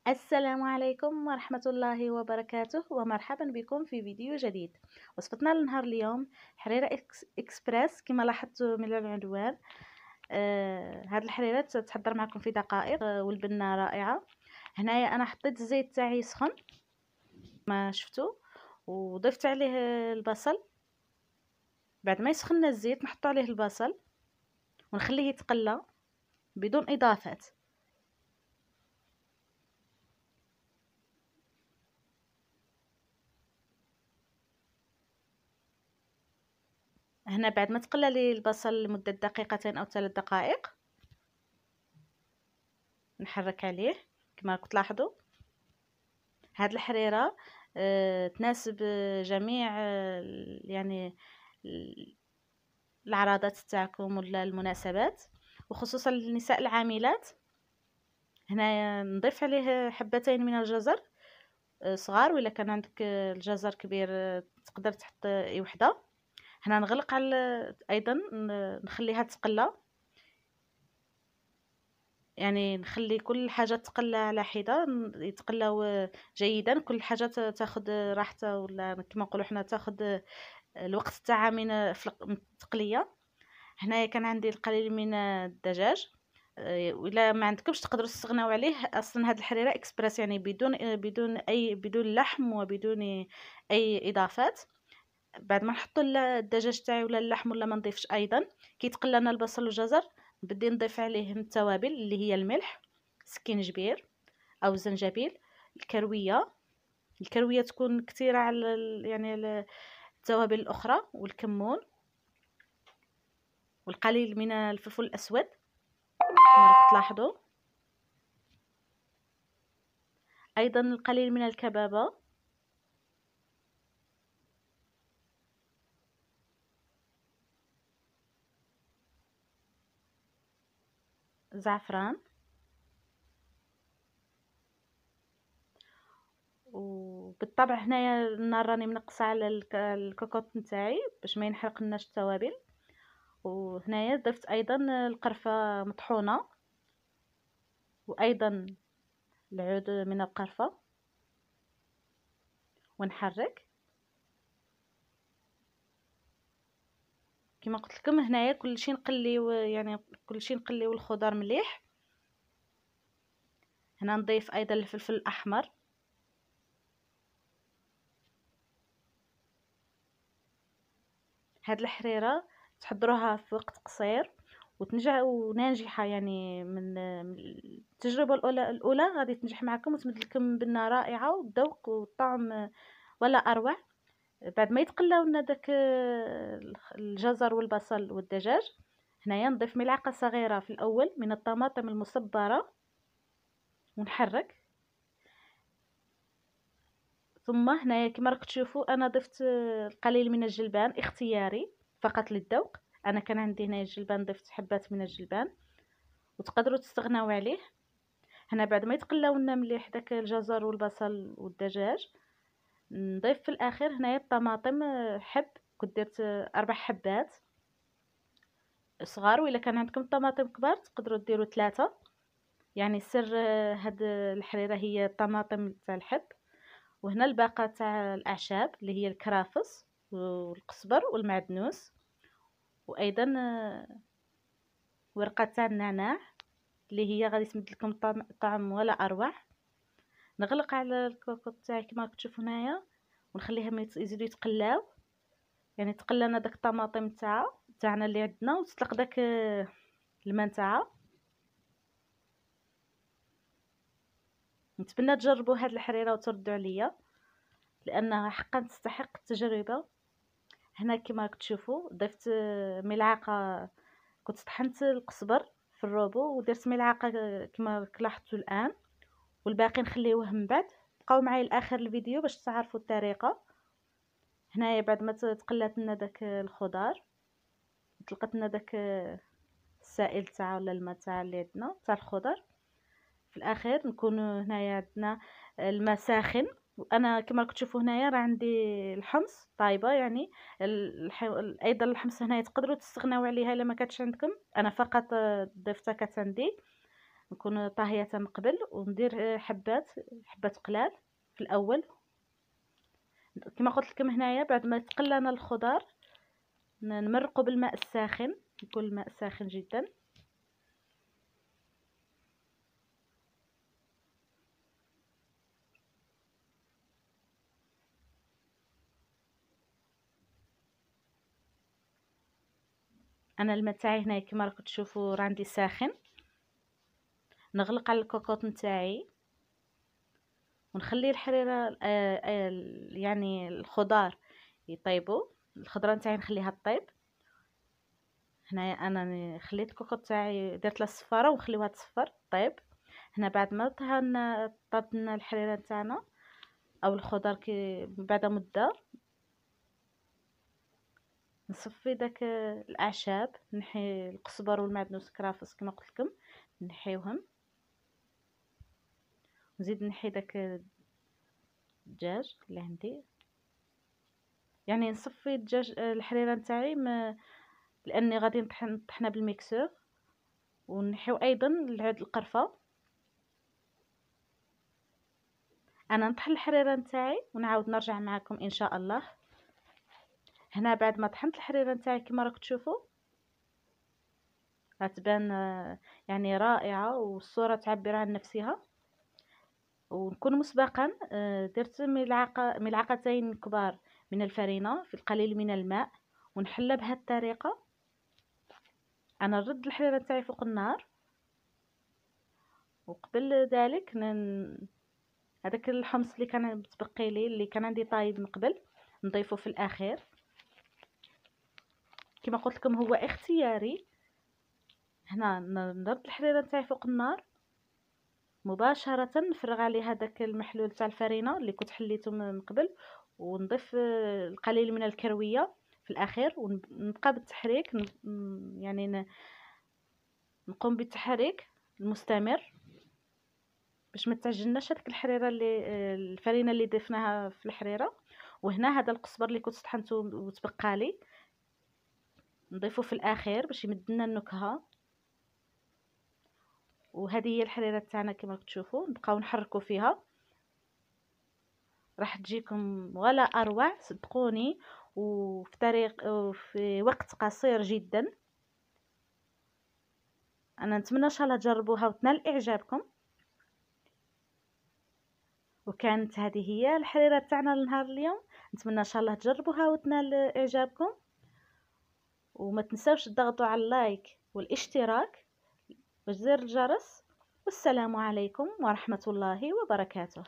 السلام عليكم ورحمة الله وبركاته، ومرحبا بكم في فيديو جديد. وصفتنا لنهار اليوم حريرة إكسبريس كما لاحظتوا من العنوان. هاد الحريرة تتحضر معكم في دقائق، والبنة رائعة. هنايا أنا حطيت الزيت تاعي سخن ما شفتوا، وضفت عليه البصل. بعد ما يسخن الزيت نحط عليه البصل ونخليه يتقلى بدون إضافات. هنا بعد ما تقلى لي البصل لمدة دقيقتين أو 3 دقائق نحرك عليه. كما راكم تلاحظوا هاد الحريرة تناسب جميع يعني العراضات تاعكم ولا المناسبات، وخصوصا للنساء العاملات. هنا نضيف عليه حبتين من الجزر صغار، ولا كان عندك الجزر كبير تقدر تحط وحده. هنا نغلق على ايضا نخليها تقلى، يعني نخلي كل حاجه تقلى على حده، يتقلاو جيدا. كل حاجه تاخذ راحتها، ولا كما نقولوا حنا تاخذ الوقت تاعها من التقليه. هنايا كان عندي القليل من الدجاج، ولا ما عندكمش تقدروا تستغناو عليه. اصلا هذه الحريره اكسبريس، يعني بدون لحم وبدون اي اضافات. بعد ما نحط الدجاج تاعي ولا اللحم، ولا ما نضيفش ايضا. كي يتقلى لنا البصل والجزر بدي نضيف عليهم التوابل اللي هي الملح، سكينجبير او زنجبيل، الكرويه تكون كثيره على يعني التوابل الاخرى، والكمون، والقليل من الفلفل الاسود كما راكم تلاحظوا. ايضا القليل من الكبابه، زعفران، وبالطبع هنايا النار راني منقصه على الكوكوط نتاعي باش ما ينحرقناش التوابل. وهنايا ضفت ايضا القرفه مطحونه، وايضا العود من القرفه، ونحرك. كما قلت لكم هنايا كلشي نقليو، يعني كلشي نقليو الخضر مليح. هنا نضيف ايضا الفلفل الاحمر. هاد الحريره تحضروها في وقت قصير وتنجحوا ناجحه، يعني من التجربه الاولى غادي تنجح معكم وتمد لكم بنه رائعه، والذوق والطعم ولا اروع. بعد ما يتقلاو لنا داك الجزر والبصل والدجاج، هنايا نضيف ملعقه صغيره في الاول من الطماطم المصبره ونحرك. ثم هنايا كما راكم تشوفوا انا ضفت القليل من الجلبان اختياري فقط للذوق. انا كان عندي هنا الجلبان، ضفت حبات من الجلبان وتقدروا تستغناو عليه. هنا بعد ما يتقلاو لنا مليح داك الجزر والبصل والدجاج، نضيف في الاخر هنايا الطماطم. كنت درت 4 حبات صغار، وإلا كان عندكم طماطم كبار تقدروا ديروا 3. يعني سر هاد الحريره هي الطماطم تاع الحب. وهنا الباقه تاع الاعشاب اللي هي الكرافس والقزبر والمعدنوس، وايضا ورقه تاع النعناع اللي هي غادي تمد لكم طعم ولا اروع. نغلق على الكوكوط تاعي كما راكم تشوفوا هنايا، ونخليهم يزيدوا يتقلاو. يعني تقلانا داك الطماطم تاعنا اللي عندنا، وتطلق داك الماء نتاعها. نتمنى تجربوا هاد الحريره وتردوا عليا، لانها حقا تستحق التجربه. هنا كما راكم تشوفوا ضفت ملعقه، كنت طحنت القزبر في الروبو ودرت ملعقه كما لاحظتوا الان، والباقي نخليوه من بعد. بقاو معايا لاخر الفيديو باش تعرفوا الطريقه. هنايا بعد ما تقلات لنا داك الخضار، طلقت لنا داك السائل تاع ولا الماء تاع اللي عندنا تاع الخضر، في الاخير نكون هنايا عندنا الماء ساخن. وانا كما راكم تشوفوا هنايا راه عندي الحمص طايبه، يعني ايضا الحمص هنايا تقدروا تستغناو عليها الا ما كانتش عندكم. انا فقط ضفتها كانت عندي. نكون طاهيه من قبل، وندير حبات قلال في الاول. كما قلت لكم هنايا بعد ما يتقلى لنا الخضر نمرقه بالماء الساخن، يكون الماء ساخن جدا. انا الماء تاعي هنايا كما راكم تشوفوا راه عندي ساخن. نغلق على الكوكوط نتاعي ونخلي الحريره يعني الخضار يطيبوا. الخضره نتاعي نخليها تطيب. هنايا انا خليت الكوكوط تاعي درت لها الصفاره ونخليوها تصفر طيب. هنا بعد ما طابت لنا الحريره نتاعنا او الخضر بعد مده نصفي داك الاعشاب، نحي القزبر والمعدنوس كرافس كما قلت لكم نحيوهم. نزيد نحي داك الدجاج اللي عندي، يعني نصفي الدجاج الحريره نتاعي لاني غادي نطحنها بالميكسور. ونحيو ايضا العود القرفه. انا نطحن الحريره نتاعي ونعاود نرجع معكم ان شاء الله. هنا بعد ما طحنت الحريره نتاعي كما راكم تشوفوا غتبان يعني رائعه والصوره تعبر عن نفسها. ونكون مسبقا درت ملعقتين كبار من الفرينه في القليل من الماء، ونحلها بهذه الطريقه. انا نرد الحريره تاعي فوق النار، وقبل ذلك هذاك الحمص اللي كان متبقي لي اللي كان عندي طايب من قبل نضيفه في الاخير. كما قلت لكم هو اختياري. هنا نرد الحريره تاعي فوق النار مباشره، نفرغ عليه هذاك المحلول تاع الفرينه اللي كنت حليته من قبل، ونضيف القليل من الكرويه في الاخير، ونبقى بالتحريك يعني نقوم بالتحريك المستمر باش ما تعجناش هذيك الحريره اللي الفرينه اللي ضفناها في الحريره. وهنا هذا القزبر اللي كنت طحنته وتبقى لي نضيفه في الاخير باش يمد لنا النكهه. وهذه هي الحريره تاعنا كما تشوفوا، نبقاو نحركوا فيها راح تجيكم ولا اروع صدقوني، وفي وقت قصير جدا. انا نتمنى ان شاء الله تجربوها وتنال اعجابكم. وكانت هذه هي الحريره تاعنا لنهار اليوم. نتمنى ان شاء الله تجربوها وتنال اعجابكم. وما تنساوش تضغطوا على اللايك والاشتراك وزر الجرس. والسلام عليكم ورحمة الله وبركاته.